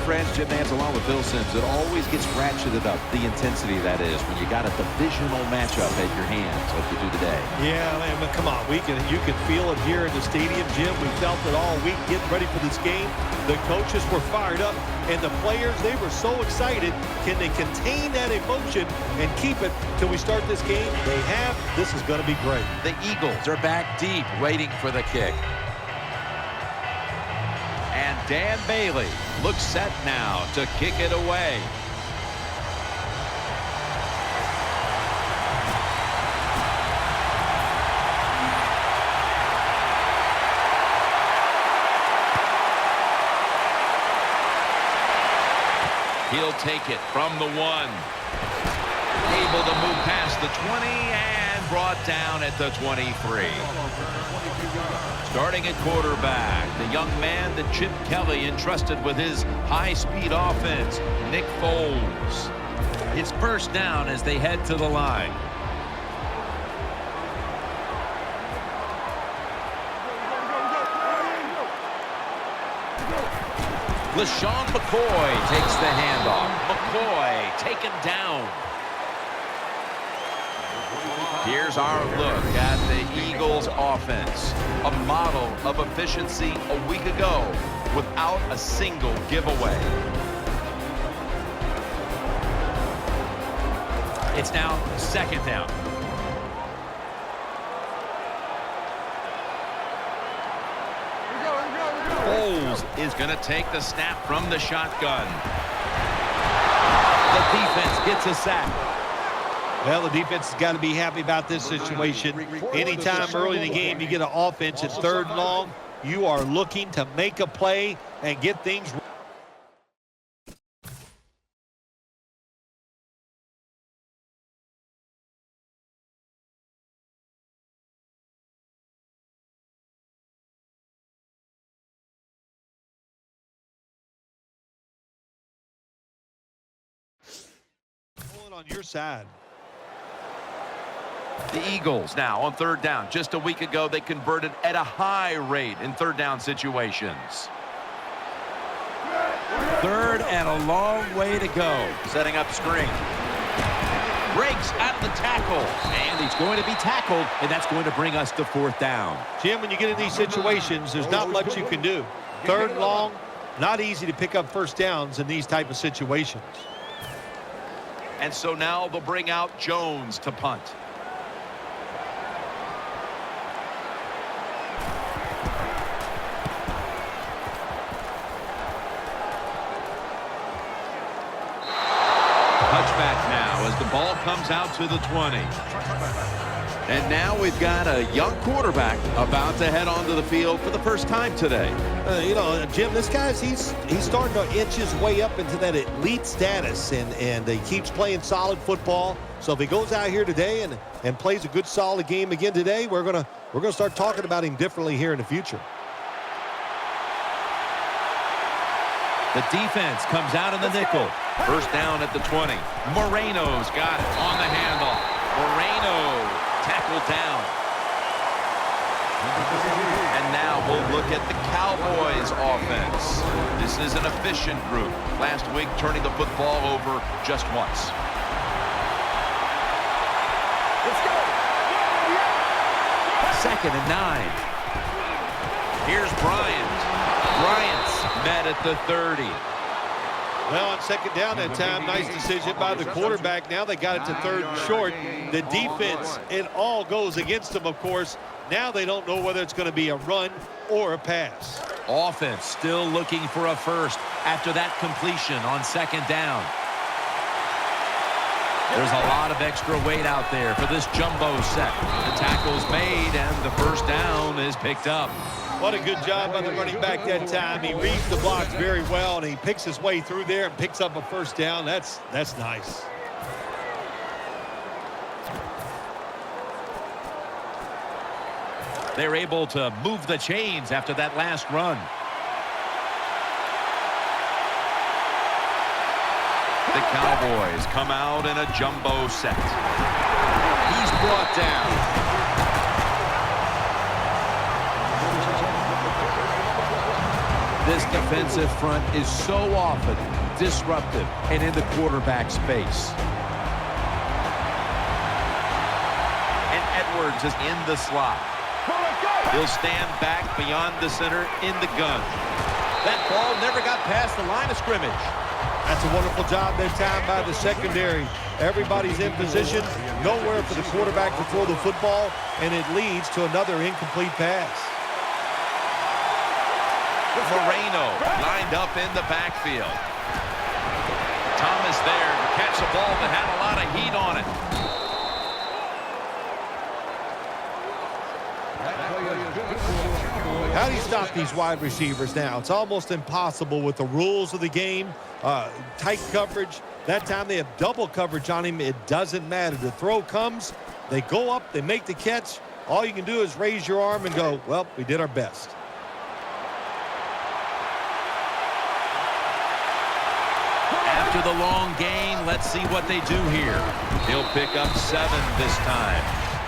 friends, Jim Nance along with Bill Sims. It always gets ratcheted up, the intensity that is, when you got a divisional matchup at your hands like you do today. Yeah, man, but come on. You can feel it here in the stadium, Jim. We felt it all week getting ready for this game. The coaches were fired up, and the players, they were so excited. Can they contain that emotion and keep it till we start this game? They have. This is going to be great. The Eagles are back deep, waiting for the kick. And Dan Bailey looks set now to kick it away. He'll take it from the 1. Able to move past the 20 and brought down at the 23. Starting at quarterback, the young man that Chip Kelly entrusted with his high-speed offense, Nick Foles. It's first down as they head to the line. LaShawn McCoy takes the handoff. McCoy taken down. Here's our look at the Eagles offense. A model of efficiency a week ago without a single giveaway. It's now second down. Foles is going to take the snap from the shotgun. The defense gets a sack. Well, the defense has got to be happy about this situation. Anytime early in the game you get an offense at 3rd and long, you are looking to make a play and get things. On your side. The Eagles now on 3rd down. Just a week ago, they converted at a high rate in 3rd down situations. 3rd and a long way to go. Setting up screen. Breaks at the tackle. And he's going to be tackled, and that's going to bring us to 4th down. Jim, when you get in these situations, there's not much you can do. 3rd and long, not easy to pick up first downs in these type of situations. And so now they'll bring out Jones to punt. Touchback now as the ball comes out to the 20. And now we've got a young quarterback about to head onto the field for the first time today. You know, Jim, this guy's he's starting to inch his way up into that elite status, and he keeps playing solid football. So if he goes out here today and plays a good solid game again today, we're gonna start talking about him differently here in the future. The defense comes out in the nickel. First down at the 20. Moreno's got it on the handle. Moreno tackled down. And now we'll look at the Cowboys offense. This is an efficient group. Last week turning the football over just once. Let's go. 2nd and 9. Here's Bryant. Bryant's met at the 30. Well, on 2nd down that time, nice decision by the quarterback. Now they got it to 3rd and short. The defense, it all goes against them, of course. Now they don't know whether it's going to be a run or a pass. Offense still looking for a first after that completion on 2nd down. There's a lot of extra weight out there for this jumbo set. The tackle's made, and the first down is picked up. What a good job by the running back that time. He reads the blocks very well, and he picks his way through there and picks up a first down. That's nice. They're able to move the chains after that last run. The Cowboys come out in a jumbo set. He's brought down. This defensive front is so often disruptive and in the quarterback's face. And Edwards is in the slot. He'll stand back beyond the center in the gun. That ball never got past the line of scrimmage. That's a wonderful job that time by the secondary. Everybody's in position, nowhere for the quarterback to throw the football, and it leads to another incomplete pass. Moreno lined up in the backfield. Thomas there to catch a ball that had a lot of heat on it. How do you stop these wide receivers now? It's almost impossible with the rules of the game. Tight coverage. That time they have double coverage on him. It doesn't matter. The throw comes, they go up, they make the catch. All you can do is raise your arm and go, well, we did our best. After the long gain, let's see what they do here. He'll pick up 7 this time.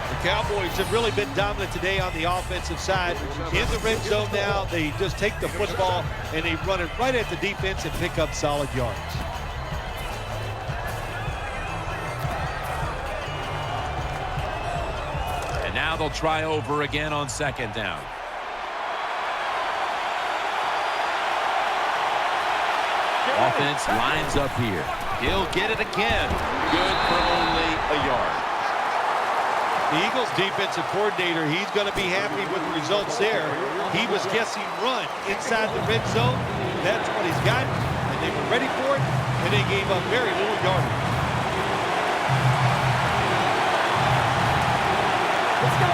The Cowboys have really been dominant today on the offensive side. In the red zone now, they just take the football and they run it right at the defense and pick up solid yards. And now they'll try over again on 2nd down. Offense lines up here. He'll get it again. Good for only a yard. The Eagles defensive coordinator, he's going to be happy with the results there. He was guessing run inside the red zone. That's what he's got, and they were ready for it, and they gave up very little yardage. Let's go.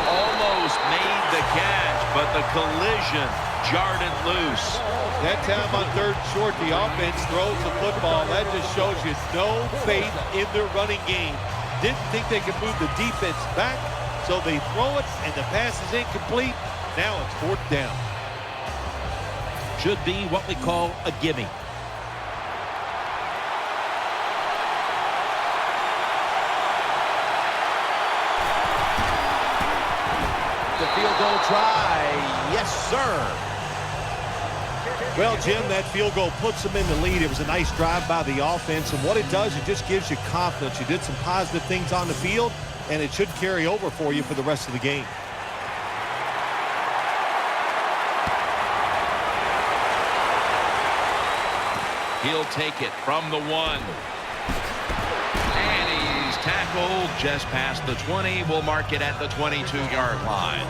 Almost made the catch, but the collision jarred it loose. That time on 3rd and short, the offense throws the football. That just shows you no faith in their running game. Didn't think they could move the defense back, so they throw it, and the pass is incomplete. Now it's 4th down. Should be what we call a gimme. The field goal try. Yes, sir. Well, Jim, that field goal puts them in the lead. It was a nice drive by the offense, and what it does, it just gives you confidence. You did some positive things on the field, and it should carry over for you for the rest of the game. He'll take it from the 1. And he's tackled just past the 20. We'll mark it at the 22-yard line.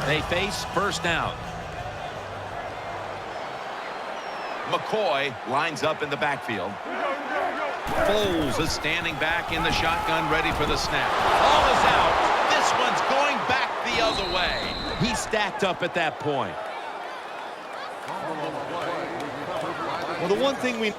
They face 1st down. McCoy lines up in the backfield. Foles is standing back in the shotgun, ready for the snap. Ball is out. This one's going back the other way. He stacked up at that point. Well, the one thing we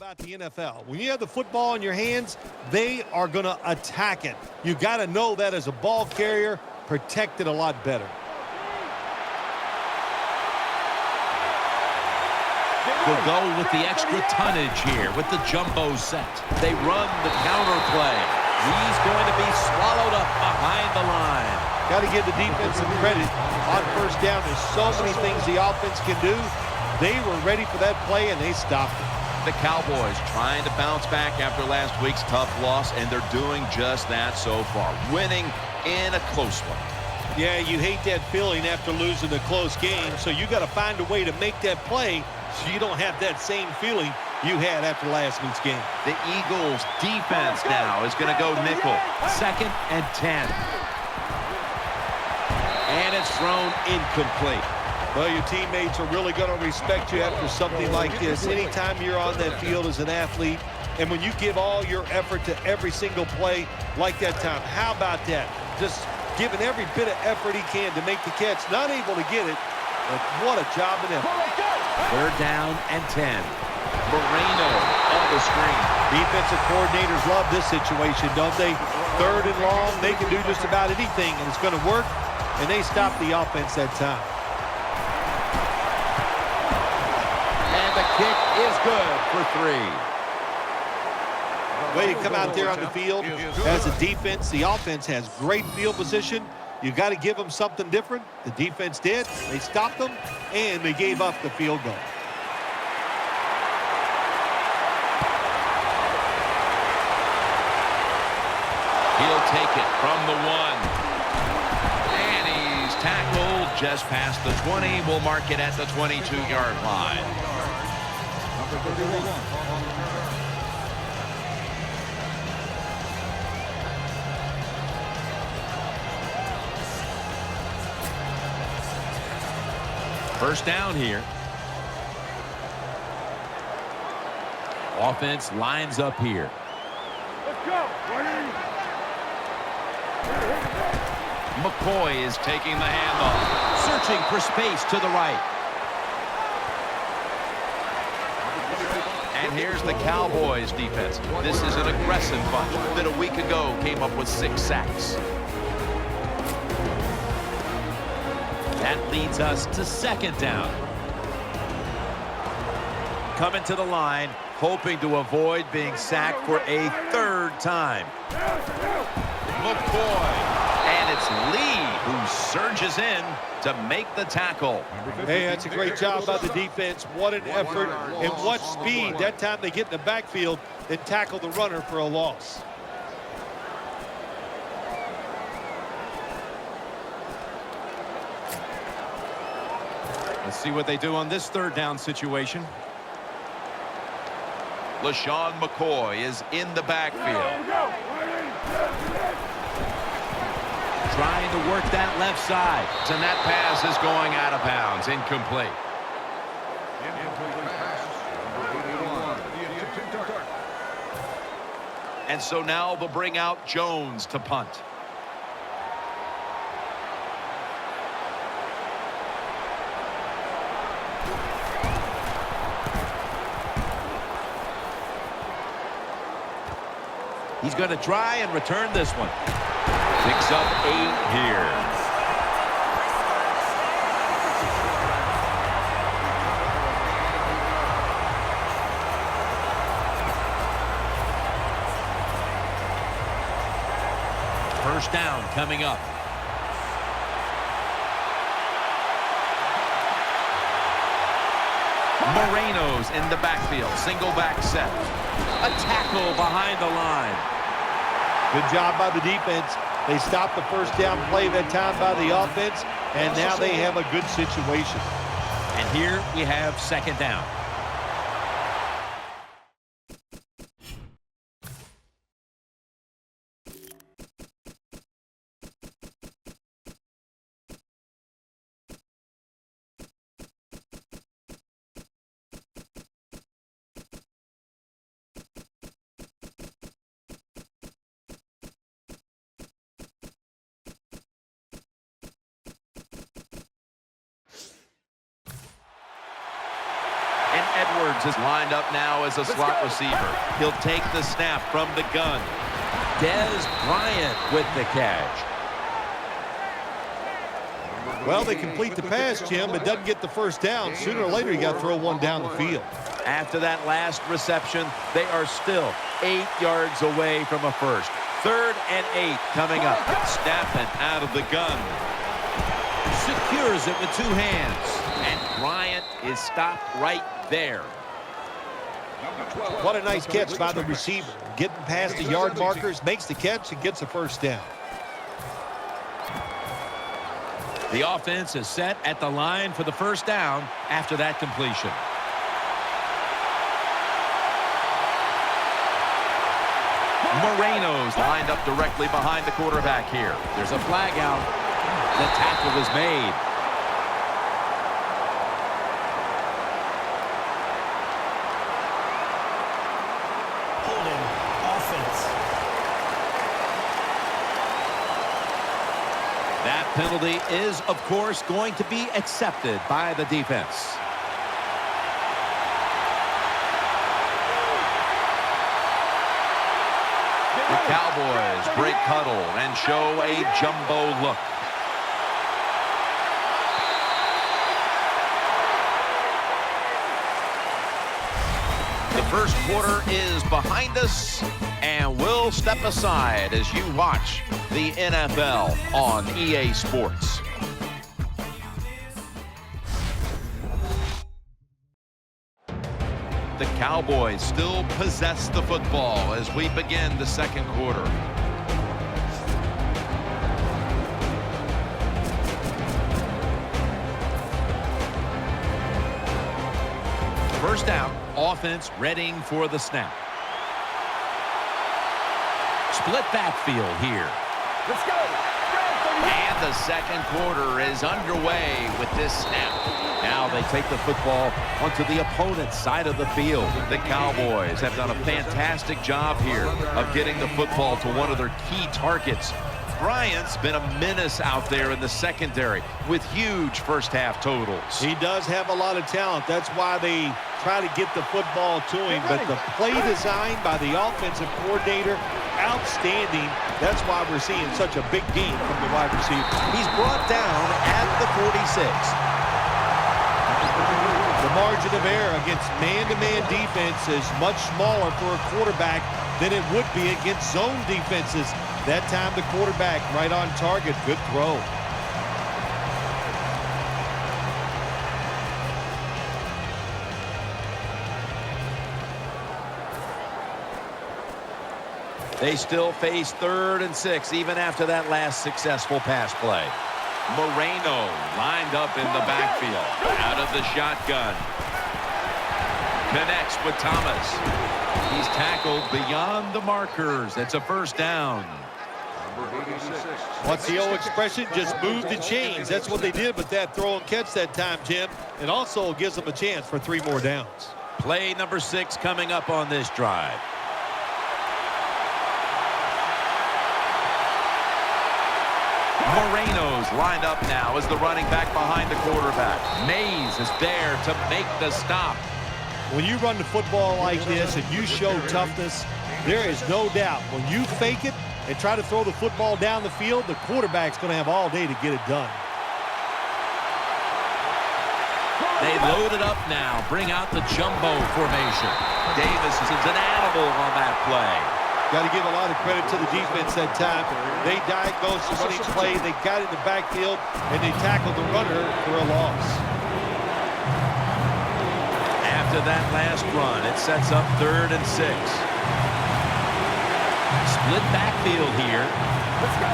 about the NFL. When you have the football in your hands, they are going to attack it. You got to know that as a ball carrier, protect it a lot better. We'll go with the extra tonnage here with the jumbo set. They run the counter play. He's going to be swallowed up behind the line. Got to give the defense some credit on 1st down. There's so many things the offense can do. They were ready for that play, and they stopped it. The Cowboys trying to bounce back after last week's tough loss, and they're doing just that so far, winning in a close one. Yeah, you hate that feeling after losing a close game, so you got to find a way to make that play so you don't have that same feeling you had after last week's game. The Eagles defense now is going to go nickel. 2nd and 10. And it's thrown incomplete. Well, your teammates are really going to respect you after something like this. Anytime you're on that field as an athlete, and when you give all your effort to every single play like that time, how about that? Just giving every bit of effort he can to make the catch. Not able to get it, but what a job and effort. Third down and 10. Moreno on the screen. Defensive coordinators love this situation, don't they? Third and long, they can do just about anything, and it's going to work, and they stop the offense that time. And the kick is good for 3. Way you come out there on the field as a defense. The offense has great field position. You got to give them something different. The defense did. They stopped them, and they gave up the field goal. He'll take it from the 1. And he's tackled just past the 20. We'll mark it at the 22-yard line. Number 31. First down here. Offense lines up here. Let's go. McCoy is taking the handoff. Searching for space to the right. And here's the Cowboys defense. This is an aggressive bunch that a week ago came up with 6 sacks. That leads us to second down. Coming to the line, hoping to avoid being sacked for a 3rd time. McCoy. And it's Lee who surges in to make the tackle. Hey, that's a great job by the defense. What an effort and what speed. That time they get in the backfield and tackle the runner for a loss. Let's see what they do on this 3rd down situation. LaShawn McCoy is in the backfield. Trying to work that left side. And that pass is going out of bounds. Incomplete. And so now they'll bring out Jones to punt. He's going to try and return this one. Picks up 8 here. First down coming up. Moreno's in the backfield. Single back set. A tackle behind the line. Good job by the defense. They stopped the first down play that time by the offense, and now they have a good situation. And here we have second down. And Edwards is lined up now as a slot receiver. He'll take the snap from the gun. Dez Bryant with the catch. Well, they complete the pass, Jim, but doesn't get the first down. Sooner or later, you got to throw one down the field. After that last reception, they are still 8 yards away from a first. 3rd and 8 coming up. Snapping out of the gun. Secures it with 2 hands. And Bryant is stopped right there. What a nice catch by the receiver. Getting past the yard markers, makes the catch, and gets a first down. The offense is set at the line for the first down after that completion. Moreno's lined up directly behind the quarterback here. There's a flag out. The tackle is made. Holding offense. That penalty is, of course, going to be accepted by the defense. The Cowboys break huddle and show a jumbo look. The first quarter is behind us, and we'll step aside as you watch the NFL on EA Sports. The Cowboys still possess the football as we begin the second quarter. First down, offense readying for the snap. Split backfield here. Let's go. And the second quarter is underway with this snap. Now they take the football onto the opponent's side of the field. The Cowboys have done a fantastic job here of getting the football to one of their key targets. Bryant's been a menace out there in the secondary with huge first-half totals. He does have a lot of talent. That's why they try to get the football to him. But the play design by the offensive coordinator, outstanding. That's why we're seeing such a big game from the wide receiver. He's brought down at the 46. The margin of error against man-to-man defense is much smaller for a quarterback than it would be against zone defenses. That time the quarterback right on target. Good throw. They still face 3rd and 6 even after that last successful pass play. Moreno lined up in the backfield. Out of the shotgun. Connects with Thomas. He's tackled beyond the markers. It's a first down. What's the old expression? Just move the chains. That's what they did with that throw and catch that time, Jim. It also gives them a chance for 3 more downs. Play number 6 coming up on this drive. Moreno's lined up now as the running back behind the quarterback. Mays is there to make the stop. When you run the football like this and you show toughness, there is no doubt when you fake it and try to throw the football down the field, the quarterback's going to have all day to get it done. They load it up now, bring out the jumbo formation. Davis is an animal on that play. Got to give a lot of credit to the defense that time. They diagnosed the running play, they got in the backfield, and they tackled the runner for a loss. After that last run, it sets up 3rd and 6. Split backfield here. Let's go.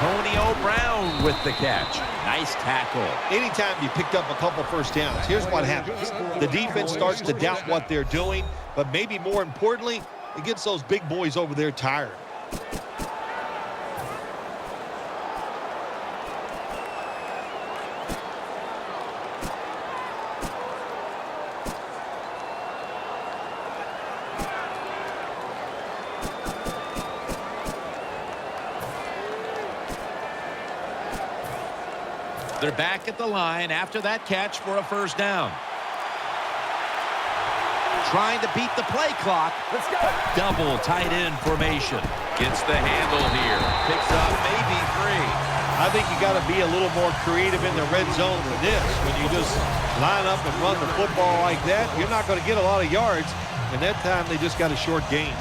Antonio Brown with the catch. Nice tackle. Anytime you picked up a couple first downs, here's what happens. The defense starts to doubt what they're doing, but maybe more importantly, it gets those big boys over there tired. They're back at the line after that catch for a first down. Trying to beat the play clock. Let's go. Double tight end formation. Gets the handle here. Picks up maybe 3. I think you got to be a little more creative in the red zone than this. When you just line up and run the football like that, you're not going to get a lot of yards. And that time they just got a short gain.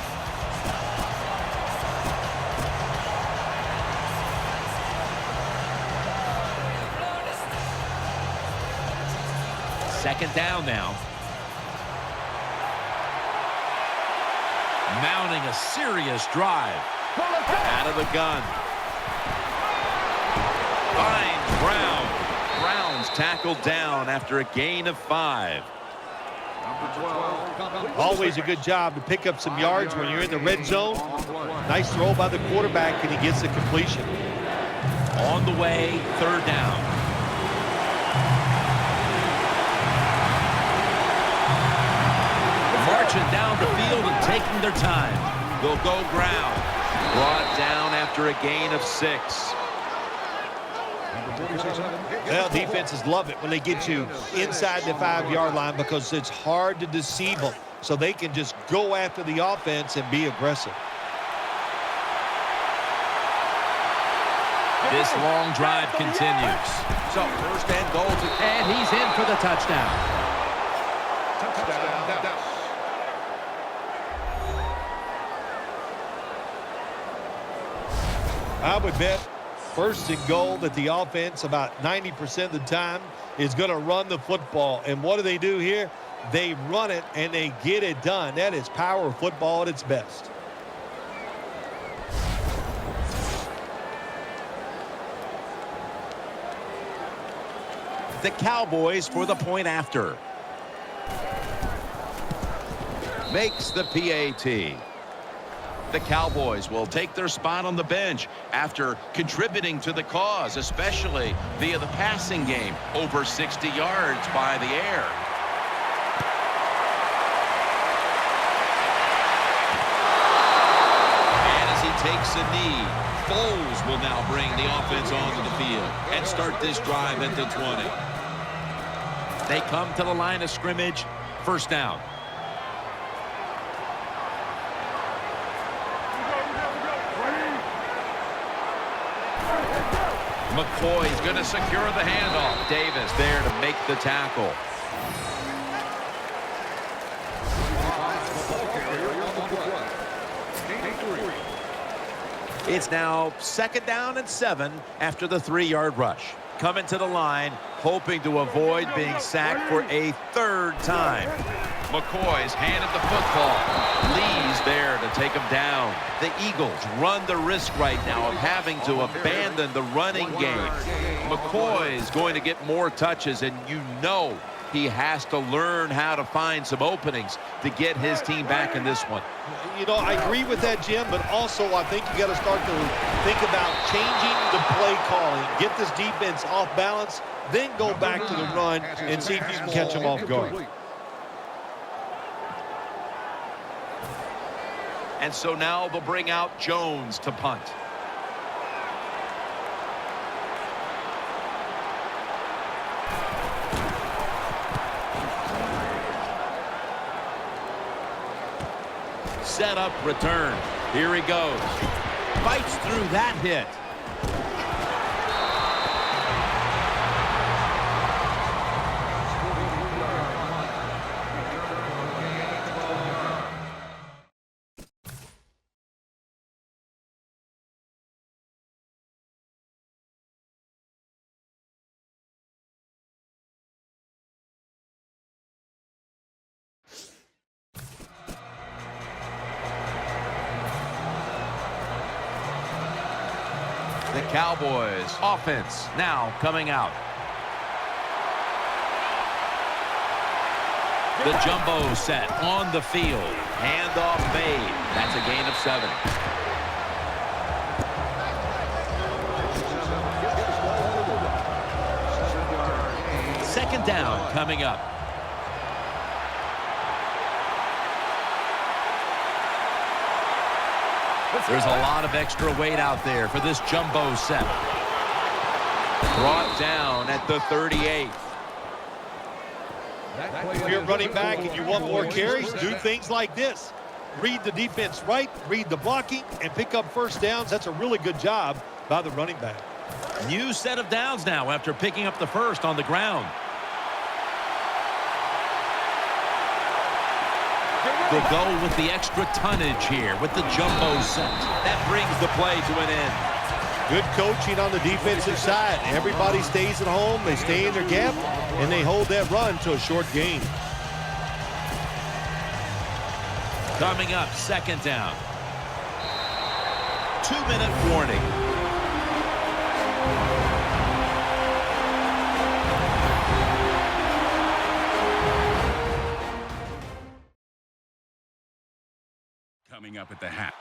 Second down now. Mounting a serious drive. Out of the gun. Finds Brown. Brown's tackled down after a gain of 5. Always a good job to pick up some yards when you're in the red zone. Nice throw by the quarterback, and he gets the completion. On the way, 3rd down. Marching down the field and taking their time. They'll go ground. Brought down after a gain of 6. Well, defenses love it when they get you inside the 5-yard line because it's hard to deceive them. so they can just go after the offense and be aggressive. This long drive continues. So first and goal, and he's in for the touchdown. I would bet first and goal that the offense about 90% of the time is going to run the football. And what do here? They run it and they get it done. That is power football at its best. The Cowboys for the point after. Makes the PAT. The Cowboys will take their spot on the bench after contributing to the cause, especially via the passing game, over 60 yards by the air. And as he takes a knee, Foles will now bring the offense onto the field and start this drive at the 20. They come to the line of scrimmage, first down. McCoy's going to secure the handoff. Davis there to make the tackle. It's now 2nd down and 7 after the 3-yard rush. Coming to the line, hoping to avoid being sacked for a 3rd time. McCoy's handed the football. Lee's there to take him down. The Eagles run the risk right now of having to abandon the running game. McCoy's going to get more touches, and you know he has to learn how to find some openings to get his team back in this one. You know, I agree with that, Jim, but also I think you got to start to think about changing the play calling. Get this defense off balance, then go back to the run and see if you can catch them off guard. And so now they'll bring out Jones to punt. Set up return. Here he goes. Fights through that hit. The Cowboys offense now coming out. The jumbo set on the field. Handoff made. That's a gain of 7. Second down coming up. There's a lot of extra weight out there for this jumbo set. Brought down at the 38. If you're running back and you want more carries, do things like this. Read the defense right, read the blocking, and pick up first downs. That's a really good job by the running back. New set of downs now after picking up the first on the ground. They'll go with the extra tonnage here with the jumbo set. That brings the play to an end. Good coaching on the defensive side. Everybody stays at home. They stay in their gap, and they hold that run to a short gain. Coming up, second down. 2-minute warning. Coming up at the half.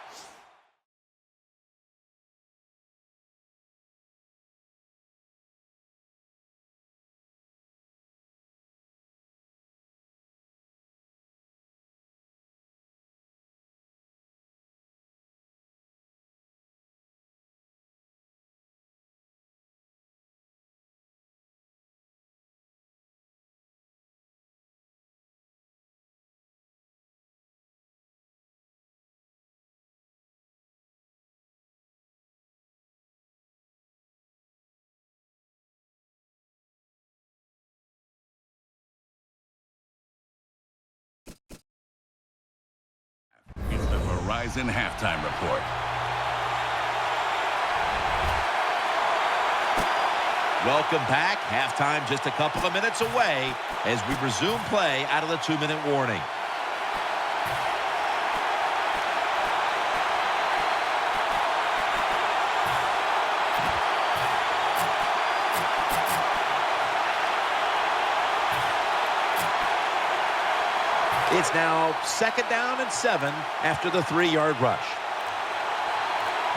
Verizon halftime report. Welcome back. Halftime just a couple of minutes away as we resume play out of the 2-minute warning. It's now 2nd down and 7 after the 3-yard rush.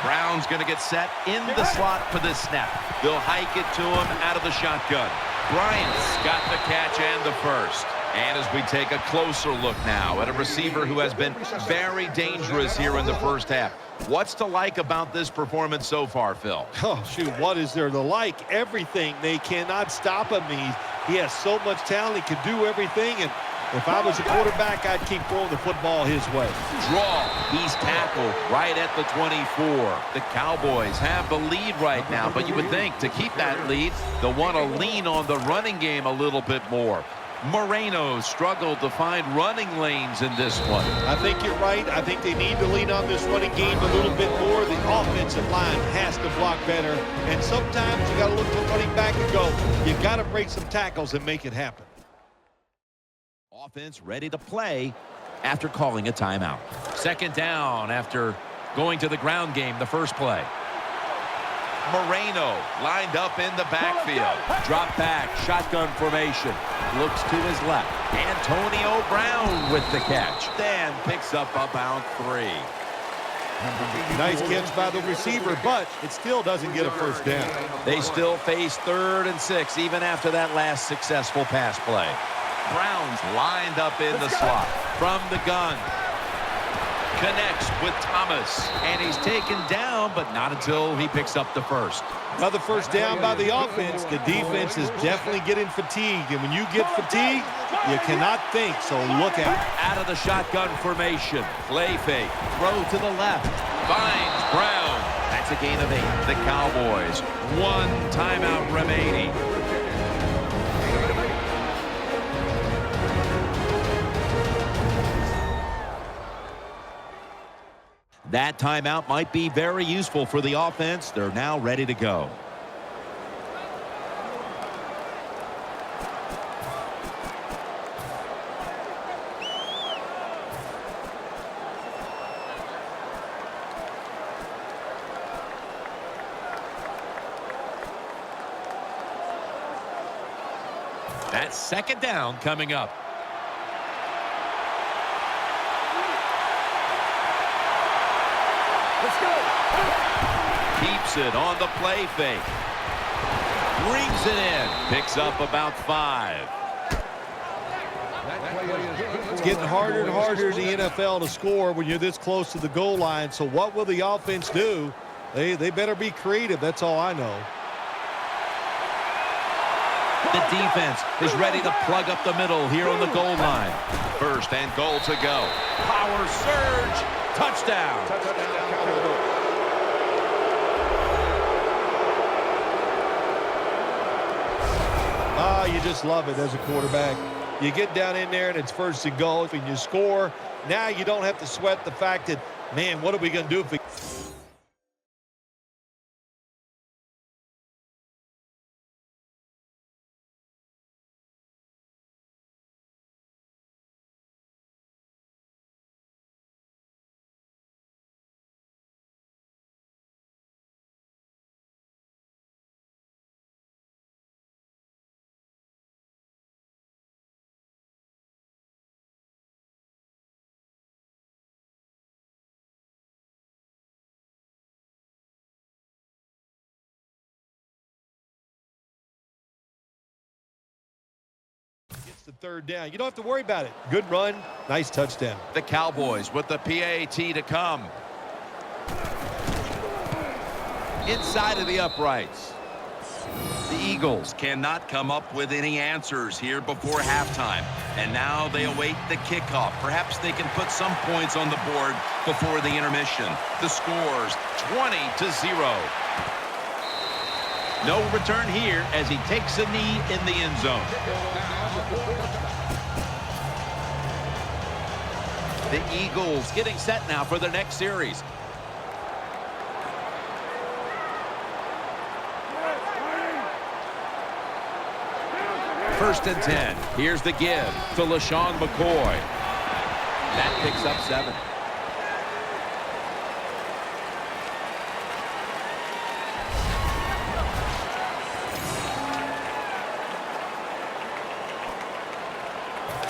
Brown's going to get set in the slot for this snap. They'll hike it to him out of the shotgun. Bryant's got the catch and the first. And as we take a closer look now at a receiver who has been very dangerous here in the first half. What's to like about this performance so far, Phil? Oh, shoot, what is there to like? Everything. They cannot stop him. He has so much talent. He can do everything. And if I was a quarterback, I'd keep throwing the football his way. Draw. He's tackled right at the 24. The Cowboys have the lead right now, but you would think to keep that lead, they'll want to lean on the running game a little bit more. Moreno struggled to find running lanes in this one. I think you're right. I think they need to lean on this running game a little bit more. The offensive line has to block better, and sometimes you got to look to running back and go, you got to break some tackles and make it happen. Offense ready to play after calling a timeout. 2nd down after going to the ground game the first play. Moreno lined up in the backfield. Drop back, shotgun formation. Looks to his left. Antonio Brown with the catch. Then picks up about 3. Nice catch by the receiver, but it still doesn't get a first down. They still face 3rd and 6 even after that last successful pass play. Brown's lined up in the slot from the gun. Connects with Thomas, and he's taken down, but not until he picks up the first. Another first down by the offense. The defense is definitely getting fatigued, and when you get fatigued, you cannot think, so look out. Out of the shotgun formation. Play fake. Throw to the left. Finds Brown. That's a gain of 8. The Cowboys. 1 timeout remaining. That timeout might be very useful for the offense. They're now ready to go. That's 2nd down coming up. Keeps it on the play fake. Brings it in. Picks up about 5. It's getting harder and harder in the NFL to score when you're this close to the goal line. So what will the offense do? They better be creative. That's all I know. The defense is ready to plug up the middle here on the goal line. 1st and goal to go. Power surge. Touchdown. Ah, you just love it as a quarterback. You get down in there and it's 1st and goal and you score. Now you don't have to sweat the fact that, man, what are we going to do if we... Gets the 3rd down. You don't have to worry about it. Good run. Nice touchdown. The Cowboys with the PAT to come. Inside of the uprights. The Eagles cannot come up with any answers here before halftime. And now they await the kickoff. Perhaps they can put some points on the board before the intermission. The score's 20-0. No return here as he takes a knee in the end zone. The Eagles getting set now for their next series. First and 10. Here's the give to LaShawn McCoy. That picks up 7.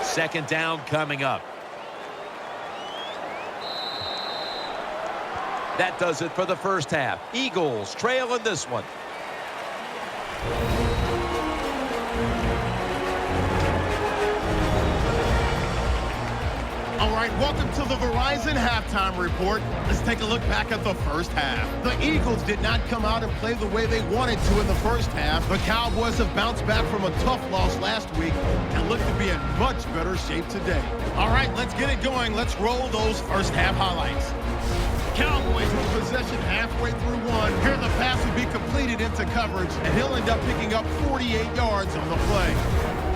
Second down coming up. That does it for the first half. Eagles trail in this one. All right, welcome to the Verizon Halftime Report. Let's take a look back at the first half. The Eagles did not come out and play the way they wanted to in the first half. The Cowboys have bounced back from a tough loss last week and look to be in much better shape today. All right, let's get it going. Let's roll those first half highlights. Cowboys with possession halfway through one. Here the pass will be completed into coverage, and he'll end up picking up 48 yards on the play.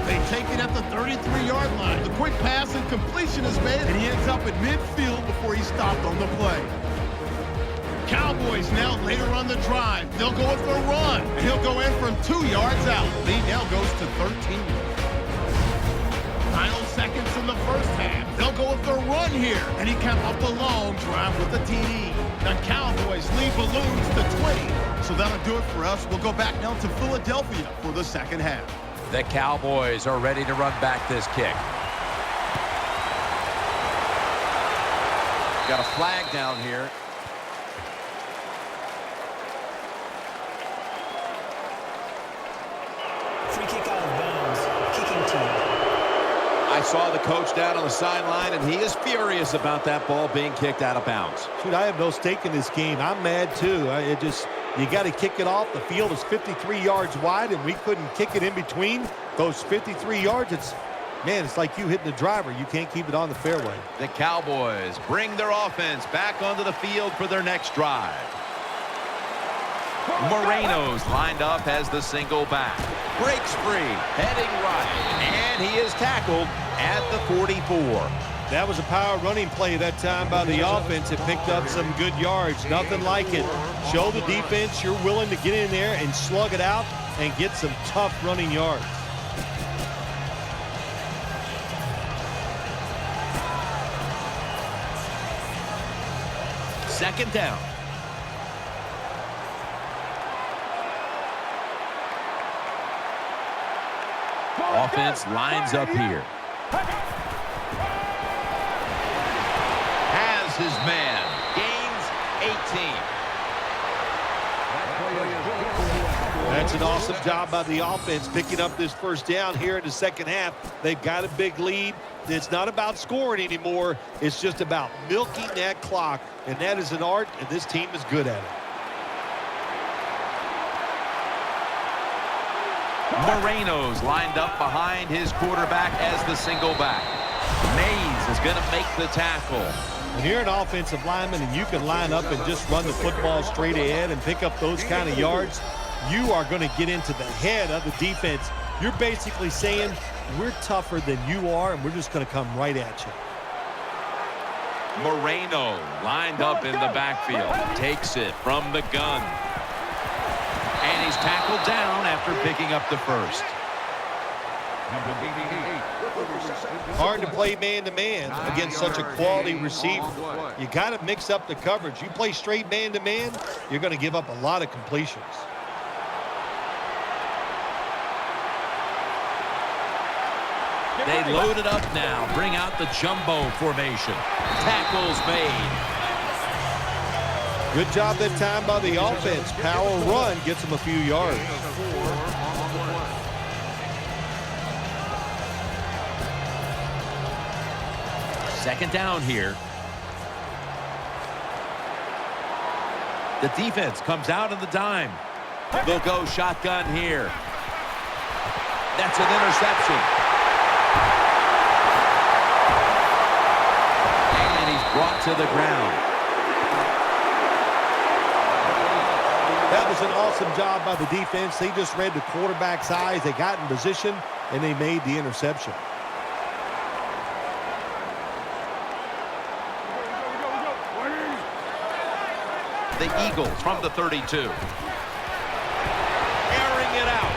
They take it at the 33-yard line. The quick pass and completion is made, and he ends up at midfield before he stopped on the play. Cowboys now later on the drive. They'll go with their run, and he'll go in from 2 yards out. He now goes to 13. Final seconds in the first half. They'll go with their run here, and he capped off the long drive with the TD. The Cowboys lead balloons to 20. So that'll do it for us. We'll go back now to Philadelphia for the second half. The Cowboys are ready to run back this kick. Got a flag down here. Free kick out of bounds. Kicking team. I saw the coach down on the sideline, and he is furious about that ball being kicked out of bounds. Dude, I have no stake in this game. I'm mad, too. You got to kick it off. The field is 53 yards wide, and we couldn't kick it in between those 53 yards. It's like you hitting the driver. You can't keep it on the fairway. The Cowboys bring their offense back onto the field for their next drive. Moreno's lined up as the single back. Breaks free, heading right, and he is tackled at the 44. That was a power running play that time by the offense. It picked up some good yards. Nothing like it. Show the defense you're willing to get in there and slug it out and get some tough running yards. Second down. Offense lines up here. Has his man. Gains 18. That's an awesome job by the offense picking up this first down here in the second half. They've got a big lead. It's not about scoring anymore. It's just about milking that clock, and that is an art, and this team is good at it. Moreno's lined up behind his quarterback as the single back. Mays is going to make the tackle. When you're an offensive lineman and you can line up and just run the football straight ahead and pick up those kind of yards, you are going to get into the head of the defense. You're basically saying, we're tougher than you are, and we're just going to come right at you. Moreno lined up in the backfield. Takes it from the gun. And he's tackled down after picking up the first. Hard to play man-to-man against such a quality receiver. You got to mix up the coverage. You play straight man-to-man, you're going to give up a lot of completions. They load it up now. Bring out the jumbo formation. Tackles made. Good job that time by the offense. Power run gets them a few yards. Second down here. The defense comes out in the dime. They'll go shotgun here. That's an interception. And he's brought to the ground. That was an awesome job by the defense. They just read the quarterback's eyes. They got in position, and they made the interception. The Eagles from the 32. Airing it out.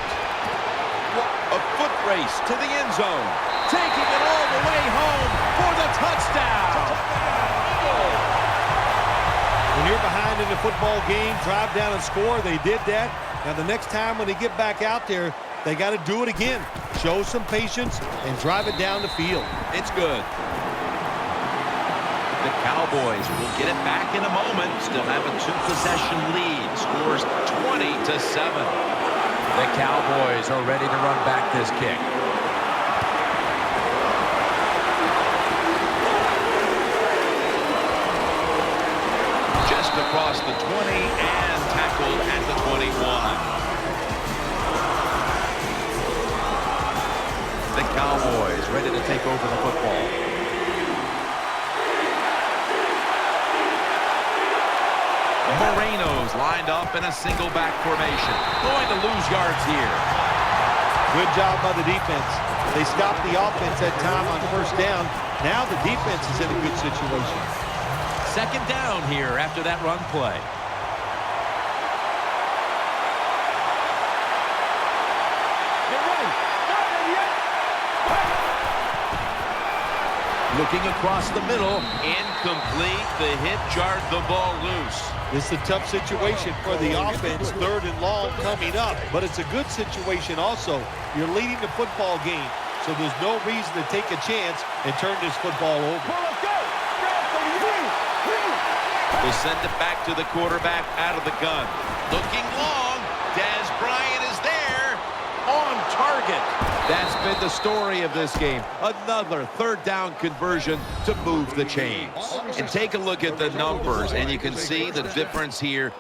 A foot race to the end zone. Taking it all the way home for the touchdown. When you're behind in the football game, drive down and score. They did that. Now the next time when they get back out there, they got to do it again. Show some patience and drive it down the field. It's good. The Cowboys will get it back in a moment. Still have a 2-possession lead. Scores 20-7. The Cowboys are ready to run back this kick. Just across the 20 and tackled at the 21. The Cowboys ready to take over the football. Moreno's lined up in a single back formation. Going to lose yards here. Good job by the defense. They stopped the offense that time on first down. Now the defense is in a good situation. Second down here after that run play. Looking across the middle, incomplete. The hit jarred the ball loose. This is a tough situation for the offense, 3rd and long coming up. But it's a good situation also. You're leading the football game, so there's no reason to take a chance and turn this football over. We'll send it back to the quarterback out of the gun. Looking long. Dez Bryant is there. On target. That's been the story of this game. Another 3rd down conversion to move the chains. And take a look at the numbers, and you can see the difference here.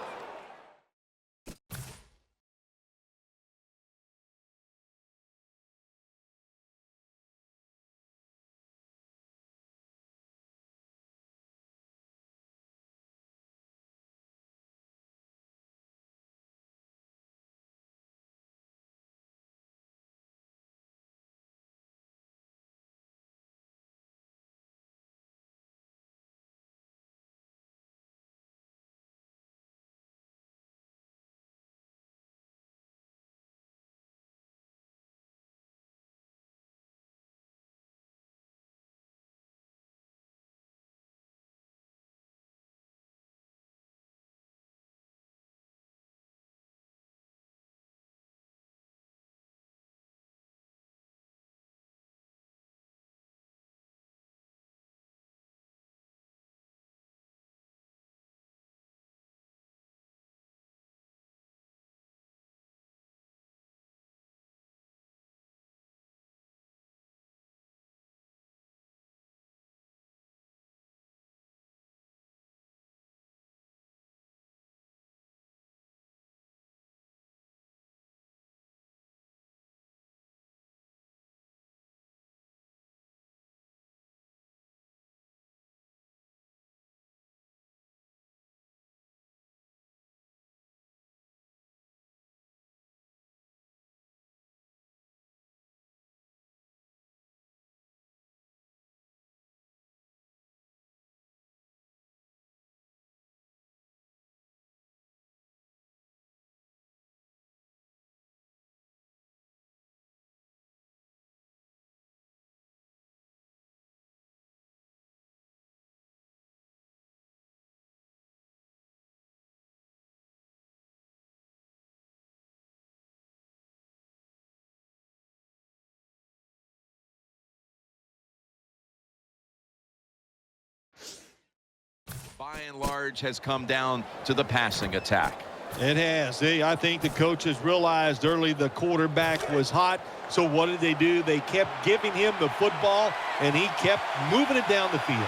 By and large, has come down to the passing attack. It has. I think the coaches realized early the quarterback was hot. So what did they do? They kept giving him the football, and he kept moving it down the field.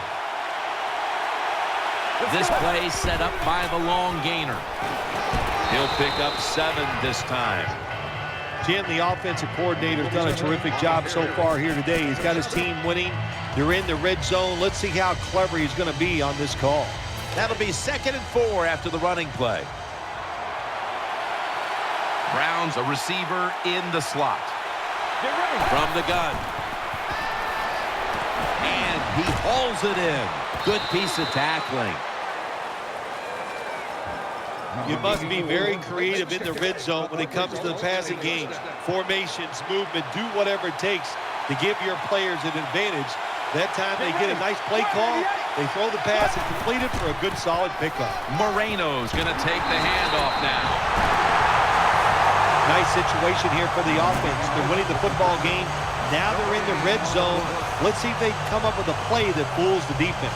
This play set up by the long gainer. He'll pick up 7 this time. Jim, the offensive coordinator, has done a terrific job so far here today. He's got his team winning. They're in the red zone. Let's see how clever he's going to be on this call. That'll be 2nd and 4 after the running play. Brown's a receiver in the slot. From the gun. And he hauls it in. Good piece of tackling. You must be very creative in the red zone when it comes to the passing game. Formations, movement, do whatever it takes to give your players an advantage. That time they get a nice play call, they throw the pass and complete it for a good solid pickup. Moreno's going to take the handoff now. Nice situation here for the offense. They're winning the football game. Now they're in the red zone. Let's see if they come up with a play that fools the defense.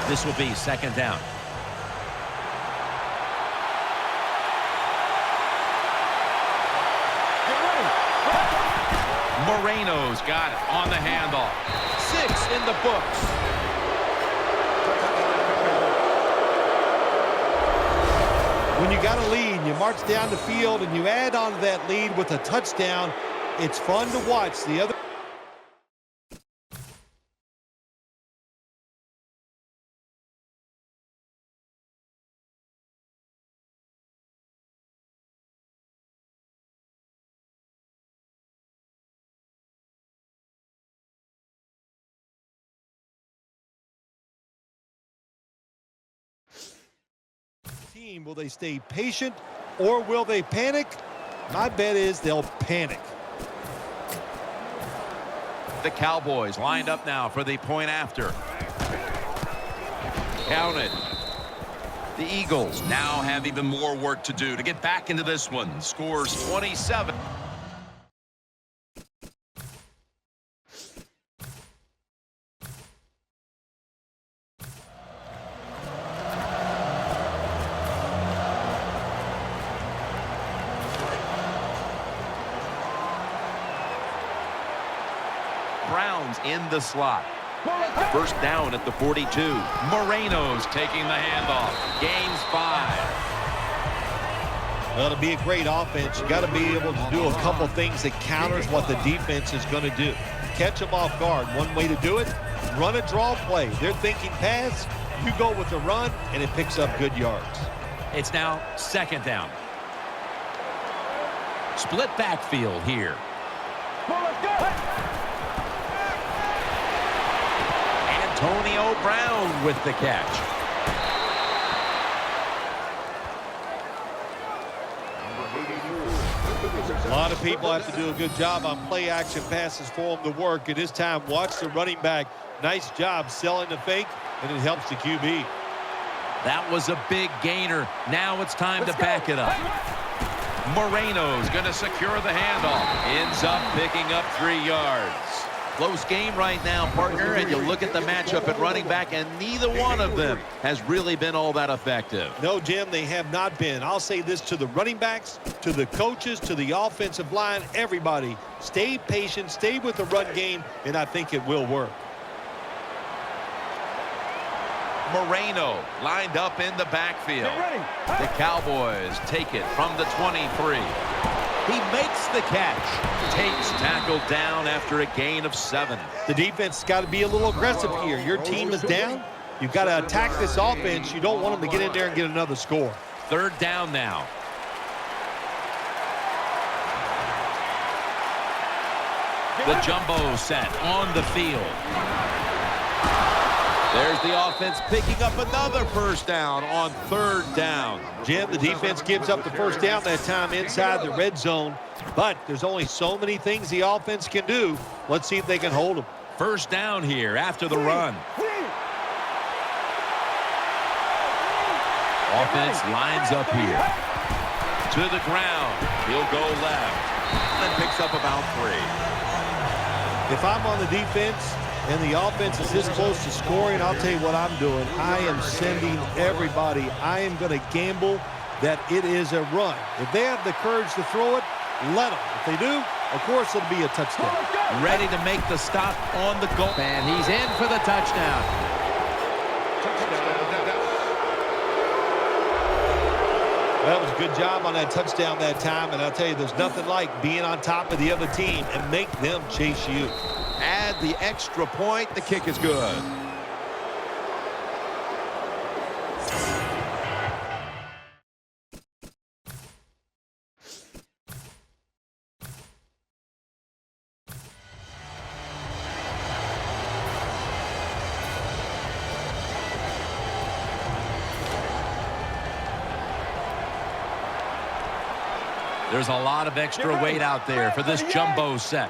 This will be second down. Moreno's got it on the handoff. 6 in the books. When you got a lead, you march down the field and you add on to that lead with a touchdown, it's fun to watch. The other team, will they stay patient or will they panic? My bet is they'll panic. The Cowboys lined up now for the point after. Counted. The Eagles now have even more work to do to get back into this one. Scores 27. Browns in the slot. First down at the 42. Moreno's taking the handoff. Gains 5. Well, to be a great offense, you got to be able to do a couple things that counters what the defense is going to do. Catch them off guard. One way to do it, run a draw play. They're thinking pass, you go with the run, and it picks up good yards. It's now second down. Split backfield here. Antonio Brown with the catch. A lot of people have to do a good job on play action passes for them to work. At this time, watch the running back. Nice job selling the fake, and it helps the QB. That was a big gainer. Now it's time to back it up. Moreno's going to secure the handoff. Ends up picking up 3 yards. Close game right now, partner, and you look at the matchup at running back, and neither one of them has really been all that effective. No, Jim, they have not been. I'll say this to the running backs, to the coaches, to the offensive line, everybody. Stay patient, stay with the run game, and I think it will work. Moreno lined up in the backfield. The Cowboys take it from the 23. He makes the catch. Takes tackle down after a gain of 7. The defense has got to be a little aggressive here. Your team is down. You've got to attack this offense. You don't want them to get in there and get another score. Third down now. The jumbo set on the field. There's the offense picking up another first down on third down. Jim, the defense gives up the first down that time inside the red zone, but there's only so many things the offense can do. Let's see if they can hold them. First down here after the run. Offense lines up here. To the ground. He'll go left. And picks up about 3. If I'm on the defense and the offense is this close to scoring, I'll tell you what I'm doing. I am sending everybody. I am going to gamble that it is a run. If they have the courage to throw it, let them. If they do, of course it'll be a touchdown. Ready to make the stop on the goal. And he's in for the touchdown. That was a good job on that touchdown that time, and I'll tell you, there's nothing like being on top of the other team and make them chase you. Add the extra point. The kick is good. There's a lot of extra weight out there for this jumbo set.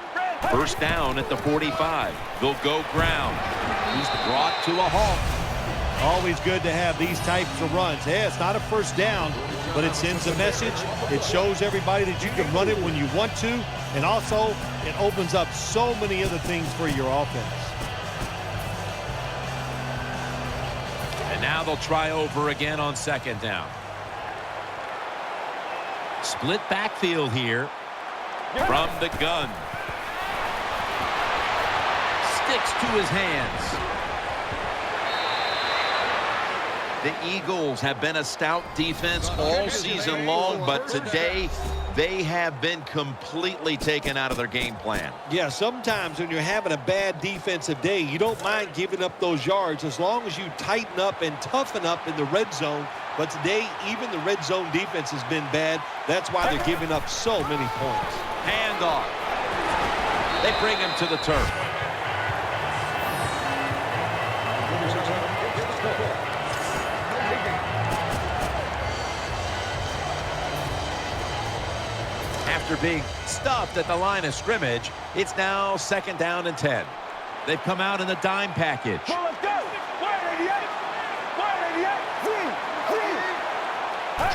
First down at the 45. They'll go ground. He's brought to a halt. Always good to have these types of runs. Hey, it's not a first down, but it sends a message. It shows everybody that you can run it when you want to, and also it opens up so many other things for your offense. And now they'll try over again on second down. Split backfield here. From the gun. Sticks to his hands. The Eagles have been a stout defense all season long, but today they have been completely taken out of their game plan. Yeah, sometimes when you're having a bad defensive day, you don't mind giving up those yards as long as you tighten up and toughen up in the red zone. But today, even the red zone defense has been bad. That's why they're giving up so many points. Handoff. They bring him to the turf. After being stuffed at the line of scrimmage, it's now second down and 10. They've come out in the dime package.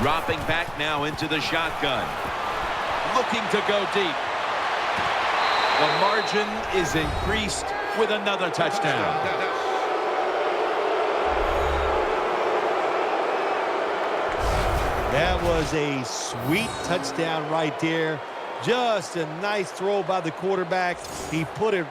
Dropping back now into the shotgun. Looking to go deep. The margin is increased with another touchdown. That was a sweet touchdown right there. Just a nice throw by the quarterback. He put it.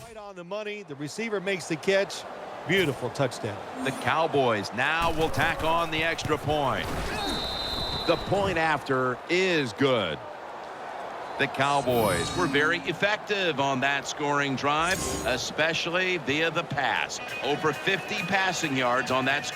Right on the money. The receiver makes the catch. Beautiful touchdown. The Cowboys now will tack on the extra point. The point after is good. The Cowboys were very effective on that scoring drive, especially via the pass. Over 50 passing yards on that.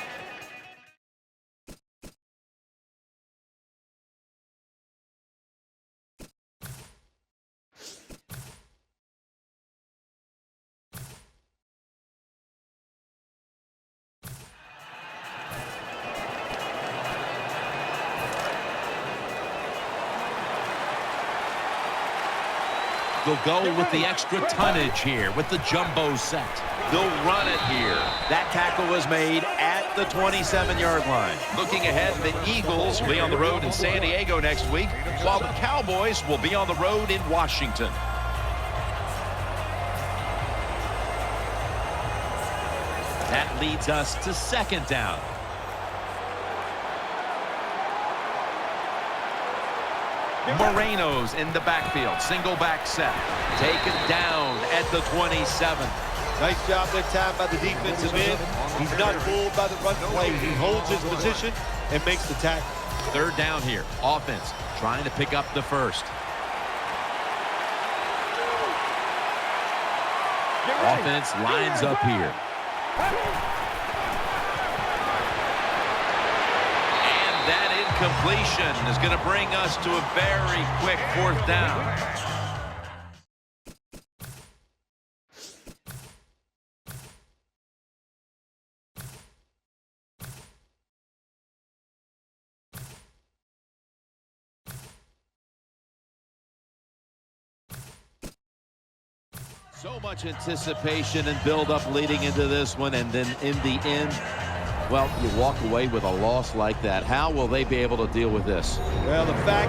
They'll go with the extra tonnage here with the jumbo set. They'll run it here. That tackle was made at the 27-yard line. Looking ahead, the Eagles will be on the road in San Diego next week, while the Cowboys will be on the road in Washington. That leads us to second down. Moreno's in the backfield. Single back set. Taken down at the 27. Nice job that time by the defensive end. He's not fooled by the run play. He holds his position and makes the tackle. Third down here. Offense trying to pick up the first. Offense lines up here. And that incompletion is going to bring us to a very quick fourth down. So much anticipation and build-up leading into this one, and then in the end, well, you walk away with a loss like that. How will they be able to deal with this? Well, the fact